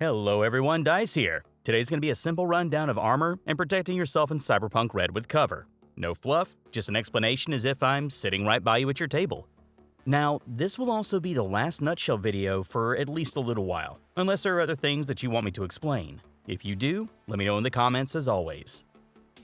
Hello everyone, Dice here. Today's going to be a simple rundown of armor and protecting yourself in Cyberpunk Red with cover. No fluff, just an explanation as if I'm sitting right by you at your table. Now, this will also be the last nutshell video for at least a little while, unless there are other things that you want me to explain. If you do, let me know in the comments as always.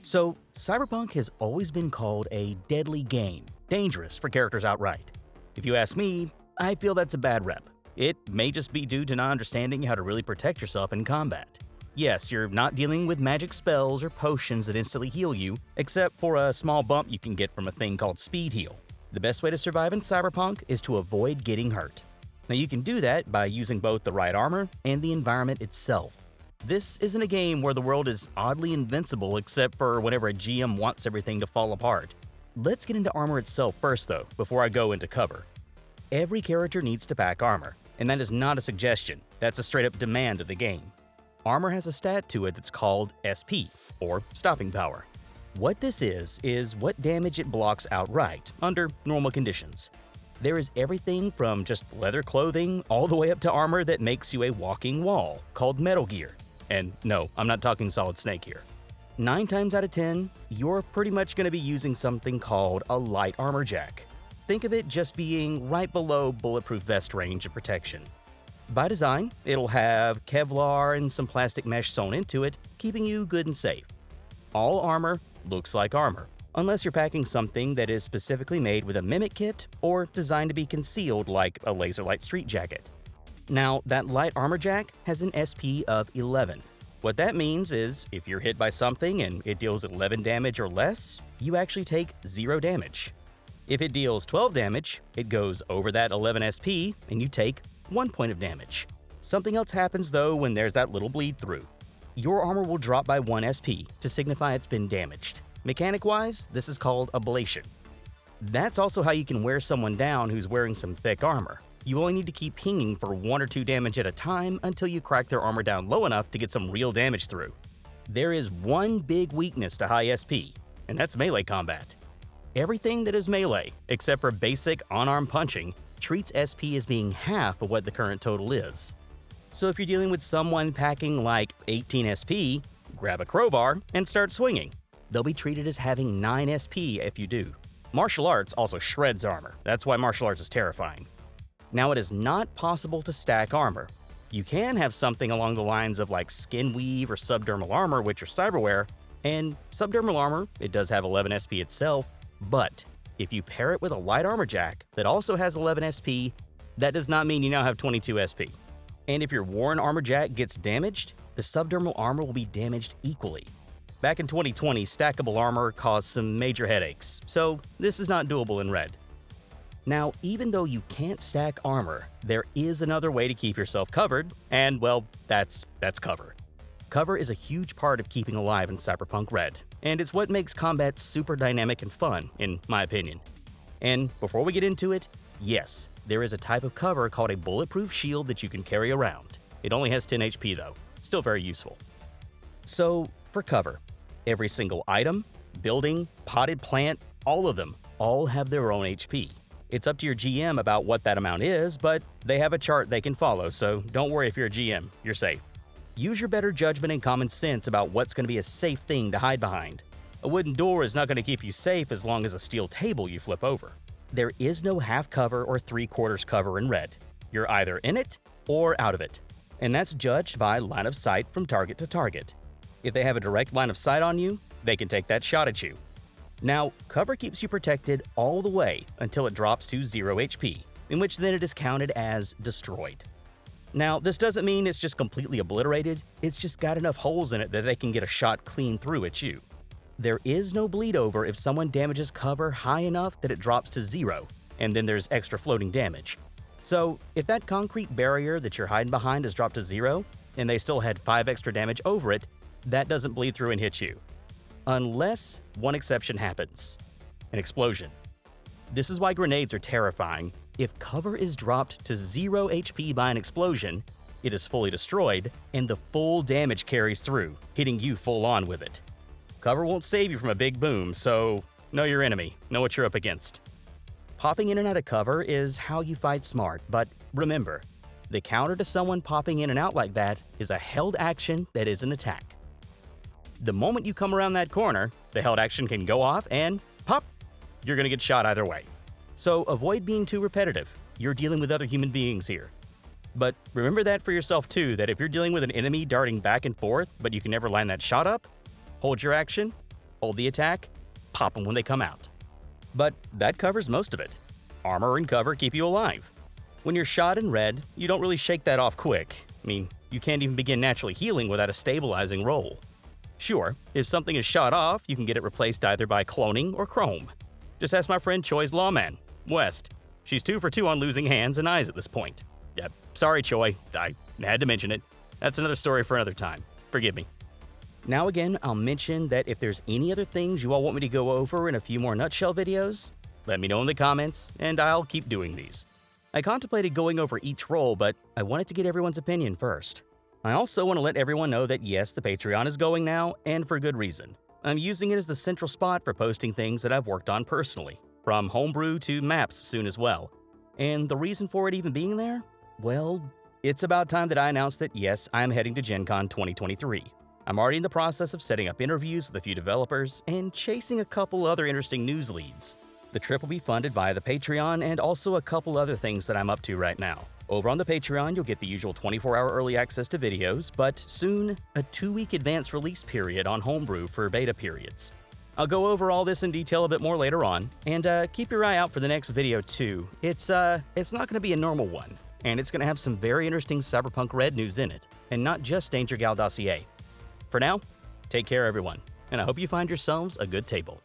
So, Cyberpunk has always been called a deadly game, dangerous for characters outright. If you ask me, I feel that's a bad rep. It may just be due to not understanding how to really protect yourself in combat. Yes, you're not dealing with magic spells or potions that instantly heal you, except for a small bump you can get from a thing called speed heal. The best way to survive in Cyberpunk is to avoid getting hurt. Now you can do that by using both the right armor and the environment itself. This isn't a game where the world is oddly invincible except for whenever a GM wants everything to fall apart. Let's get into armor itself first though, before I go into cover. Every character needs to pack armor. And that is not a suggestion, that's a straight-up demand of the game. Armor has a stat to it that's called SP, or stopping power. What this is what damage it blocks outright, under normal conditions. There is everything from just leather clothing all the way up to armor that makes you a walking wall, called Metal Gear. And no, I'm not talking Solid Snake here. 9 times out of 10, you're pretty much going to be using something called a light armor jack. Think of it just being right below bulletproof vest range of protection. By design, it'll have Kevlar and some plastic mesh sewn into it, keeping you good and safe. All armor looks like armor, unless you're packing something that is specifically made with a mimic kit or designed to be concealed like a laser light street jacket. Now, that light armor jack has an SP of 11. What that means is, if you're hit by something and it deals 11 damage or less, you actually take 0 damage. If it deals 12 damage, it goes over that 11 SP and you take 1 point of damage. Something else happens though when there's that little bleed through. Your armor will drop by 1 SP to signify it's been damaged. Mechanic-wise, this is called ablation. That's also how you can wear someone down who's wearing some thick armor. You only need to keep pinging for 1 or 2 damage at a time until you crack their armor down low enough to get some real damage through. There is one big weakness to high SP, and that's melee combat. Everything that is melee, except for basic on-arm punching, treats SP as being half of what the current total is. So if you're dealing with someone packing like 18 SP, grab a crowbar and start swinging. They'll be treated as having 9 SP if you do. Martial arts also shreds armor. That's why martial arts is terrifying. Now it is not possible to stack armor. You can have something along the lines of like skin weave or subdermal armor, which are cyberware, and subdermal armor, it does have 11 SP itself. But if you pair it with a light armor jack that also has 11 SP, that does not mean you now have 22 SP. And if your worn armor jack gets damaged, the subdermal armor will be damaged equally. Back in 2020, stackable armor caused some major headaches, so this is not doable in Red. Now, even though you can't stack armor, there is another way to keep yourself covered, and well, that's cover. Cover is a huge part of keeping alive in Cyberpunk Red, and it's what makes combat super dynamic and fun, in my opinion. And before we get into it, yes, there is a type of cover called a bulletproof shield that you can carry around. It only has 10 HP though, still very useful. So, for cover, every single item, building, potted plant, all of them, all have their own HP. It's up to your GM about what that amount is, but they have a chart they can follow, so don't worry if you're a GM, you're safe. Use your better judgment and common sense about what's going to be a safe thing to hide behind. A wooden door is not going to keep you safe as long as a steel table you flip over. There is no half cover or 3/4 cover in Red. You're either in it or out of it. And that's judged by line of sight from target to target. If they have a direct line of sight on you, they can take that shot at you. Now, cover keeps you protected all the way until it drops to 0 HP, in which then it is counted as destroyed. Now, this doesn't mean it's just completely obliterated, it's just got enough holes in it that they can get a shot clean through at you. There is no bleed over if someone damages cover high enough that it drops to 0, and then there's extra floating damage. So, if that concrete barrier that you're hiding behind has dropped to 0, and they still had 5 extra damage over it, that doesn't bleed through and hit you. Unless one exception happens: an explosion. This is why grenades are terrifying. If cover is dropped to 0 HP by an explosion, it is fully destroyed, and the full damage carries through, hitting you full on with it. Cover won't save you from a big boom, so know your enemy, know what you're up against. Popping in and out of cover is how you fight smart, but remember, The counter to someone popping in and out like that is a held action that is an attack. The moment you come around that corner, the held action can go off and pop! You're gonna get shot either way. So avoid being too repetitive. You're dealing with other human beings here. But remember that for yourself too, that if you're dealing with an enemy darting back and forth, but you can never line that shot up, hold your action, hold the attack, pop them when they come out. But that covers most of it. Armor and cover keep you alive. When you're shot in red, you don't really shake that off quick. I mean, you can't even begin naturally healing without a stabilizing roll. Sure, if something is shot off, you can get it replaced either by cloning or chrome. Just ask my friend Choi's lawman, West. She's 2 for 2 on losing hands and eyes at this point. Yep, sorry Choi, I had to mention it. That's another story for another time. Forgive me. Now again, I'll mention that if there's any other things you all want me to go over in a few more nutshell videos, let me know in the comments, and I'll keep doing these. I contemplated going over each role, but I wanted to get everyone's opinion first. I also want to let everyone know that yes, the Patreon is going now, and for good reason. I'm using it as the central spot for posting things that I've worked on personally, from homebrew to maps soon as well. And the reason for it even being there? Well, it's about time that I announced that yes, I'm heading to Gen Con 2023. I'm already in the process of setting up interviews with a few developers and chasing a couple other interesting news leads. The trip will be funded by the Patreon and also a couple other things that I'm up to right now. Over on the Patreon, you'll get the usual 24-hour early access to videos, but soon, a 2-week advance release period on Homebrew for beta periods. I'll go over all this in detail a bit more later on, and keep your eye out for the next video too. It's not going to be a normal one, and it's going to have some very interesting Cyberpunk Red news in it, and not just Danger Gal dossier. For now, take care everyone, and I hope you find yourselves a good table.